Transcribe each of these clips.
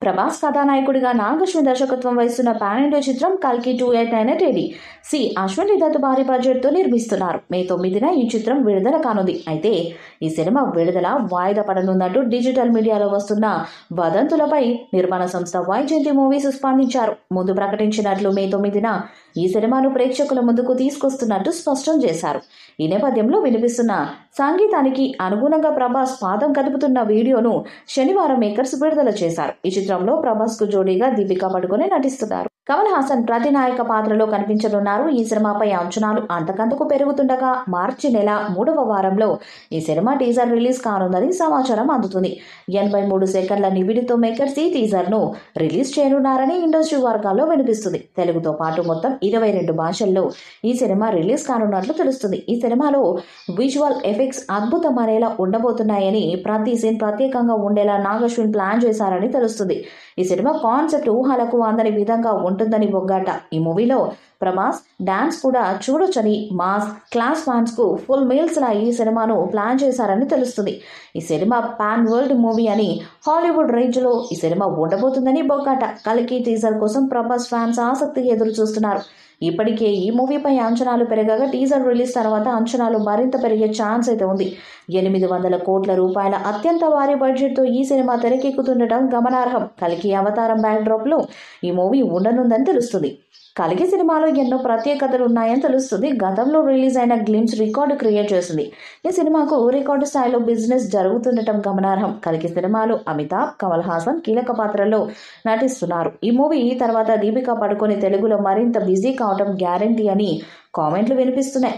ప్రభాస్ కథానాయకుడిగా నాగశ్విన్ దర్శకత్వం వహిస్తున్న పాన్ ఇండియా చిత్రం కల్కి 2898 AD అశ్విన్ దత్ భారీ బడ్జెట్తో నిర్మిస్తున్నారు. మే 9న ఈ చిత్రం విడుదల కానుంది. అయితే ఈ సినిమా విడుదల వాయిదా పడనున్నట్టు డిజిటల్ మీడియాలో వస్తున్న వదంతులపై నిర్మాణ సంస్థ వైజయంతి మూవీస్ స్పందించారు. ముందు ప్రకటించినట్లు మే 9న ఈ సినిమాను ప్రేక్షకుల ముందుకు తీసుకొస్తున్నట్టు స్పష్టం చేశారు. ఈ నేపథ్యంలో వినిపిస్తున్న సంగీతానికి అనుగుణంగా ప్రభాస్ పాదం కదుపుతున్న వీడియోను శనివారం మేకర్స్ విడుదల చేశారు. ఈ చిత్రంలో ప్రభాస్ కు జోడీగా దీపికా పడుకునే నటిస్తున్నారు. కమల్ హాసన్ ప్రతినాయక పాత్రలో కనిపించనున్నారు. ఈ సినిమాపై అంచనాలు అంతకంతకు పెరుగుతుండగా మార్చి నెల 3వ వారంలో ఈ సినిమా టీజర్ రిలీజ్ కానుందని సమాచారం అందుతుంది. 83 సెకండ్ల నిడివితో మేకర్స్ ఈ టీజర్ ను రిలీజ్ చేయనున్నారని ఇండస్ట్రీ వర్గాల్లో వినిపిస్తుంది. తెలుగుతో పాటు మొత్తం 22 భాషల్లో ఈ సినిమా రిలీజ్ కానున్నట్లు తెలుస్తుంది. ఈ సినిమాలో విజువల్ ఎఫెక్ట్స్ అద్భుతమనేలా ఉండబోతున్నాయని, ప్రతి సీన్ ప్రత్యేకంగా ఉండేలా నాగశ్విన్ ప్లాన్ చేశారని తెలుస్తుంది. ఈ సినిమా కాన్సెప్ట్ ఊహలకు అందని విధంగా ఉంటుందని బొగ్గాట. ఈ మూవీలో ప్రభాస్ డాన్స్ కూడా చూడొచ్చని, మాస్ క్లాస్ ఫ్యాన్స్ కు ఫుల్ మీల్స్ లా ఈ సినిమాను ప్లాన్ చేశారని తెలుస్తుంది. ఈ సినిమా పాన్ వరల్డ్ మూవీ అని, హాలీవుడ్ రేంజ్ లో ఈ సినిమా ఉండబోతుందని బొగ్గాట. కల్కి టీజర్ కోసం ప్రభాస్ ఫ్యాన్స్ ఆసక్తిగా ఎదురు చూస్తున్నారు. ఇప్పటికే ఈ మూవీపై అంచనాలు పెరగగా టీజర్ రిలీజ్ తర్వాత అంచనాలు మరింత పెరిగే ఛాన్స్ అయితే ఉంది. 800 కోట్ల రూపాయల అత్యంత భారీ బడ్జెట్తో ఈ సినిమా తెరకెక్కుతుండటం గమనార్హం. కల్కి అవతారం బ్యాక్డ్రాప్ లో ఈ మూవీ ఉండనుందని తెలుస్తుంది. కల్కి సినిమాలో ఎన్నో ప్రత్యేకతలు ఉన్నాయని తెలుస్తుంది. గతంలో రిలీజ్ అయిన గ్లిమ్స్ రికార్డు క్రియేట్ చేసింది. ఈ సినిమాకు రికార్డు స్థాయిలో బిజినెస్ జరుగుతుండటం గమనార్హం. కల్కి సినిమాలో అమితాబ్, కమల్ హాసన్ కీలక పాత్రల్లో నటిస్తున్నారు. ఈ మూవీ తర్వాత దీపికా పడుకొని తెలుగులో మరింత బిజీ కావడం గ్యారంటీ అని కామెంట్లు వినిపిస్తున్నాయి.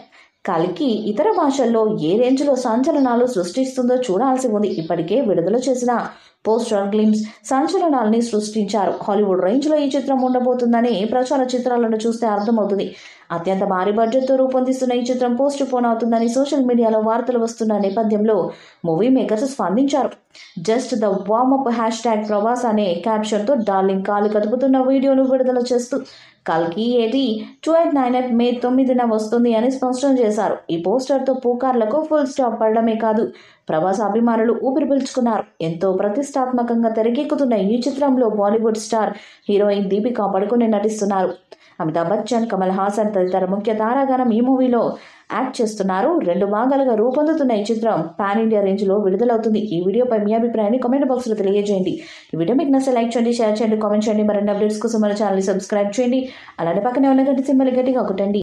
కల్కి ఇతర భాషల్లో ఏ రేంజ్లో సంచలనాలు సృష్టిస్తుందో చూడాల్సి ఉంది. ఇప్పటికే విడుదల చేసిన పోస్టర్ గ్లిమ్స్ సంచలనాల్ని సృష్టించారు. హాలీవుడ్ రేంజ్లో ఈ చిత్రం ఉండబోతుందని ప్రచార చిత్రాలను చూస్తే అర్థమవుతుంది. అత్యంత భారీ బడ్జెట్తో రూపొందిస్తున్న ఈ చిత్రం పోస్ట్ పోన్ అవుతుందని సోషల్ మీడియాలో వార్తలు వస్తున్న నేపథ్యంలో మూవీ మేకర్స్ స్పందించారు. జస్ట్ ద వార్మప్ #ప్రభాస్ అనే క్యాప్షన్తో డార్లింగ్ కాలు కదుపుతున్న వీడియోను విడుదల చేస్తూ కల్కి 2898 మే 9న వస్తుంది అని స్పష్టం చేశారు. ఈ పోస్టర్తో పుకార్లకు ఫుల్ స్టాప్ పడడమే కాదు, ప్రభాస్ అభిమానులు ఊపిరి పీల్చుకున్నారు. ఎంతో ప్రతిష్టాత్మకంగా తెరకెక్కుతున్న ఈ చిత్రంలో బాలీవుడ్ స్టార్ హీరోయిన్ దీపికా పడుకునే నటిస్తున్నారు. అమితాబ్ బచ్చన్, కమల్ హాసన్ తదితర ముఖ్య తారాగణం ఈ మూవీలో యాక్ట్ చేస్తున్నారు. 2 భాగాలుగా రూపొందుతున్న ఈ చిత్రం పాన్ ఇండియా రేంజ్లో విడుదలవుతుంది. ఈ వీడియోపై మీ అభిప్రాయాన్ని కామెంట్ బాక్స్లో తెలియజేయండి. ఈ వీడియో మీకు నచ్చితే లైక్ చేయండి, షేర్ చేయండి, కామెంట్ చేయండి. మరిన్ని అప్డేట్స్ కోసం మన ఛానల్ని సబ్స్క్రైబ్ చేయండి. అలానే పక్కనే ఉన్న గంట సింబల్ గట్టిగా కొట్టండి.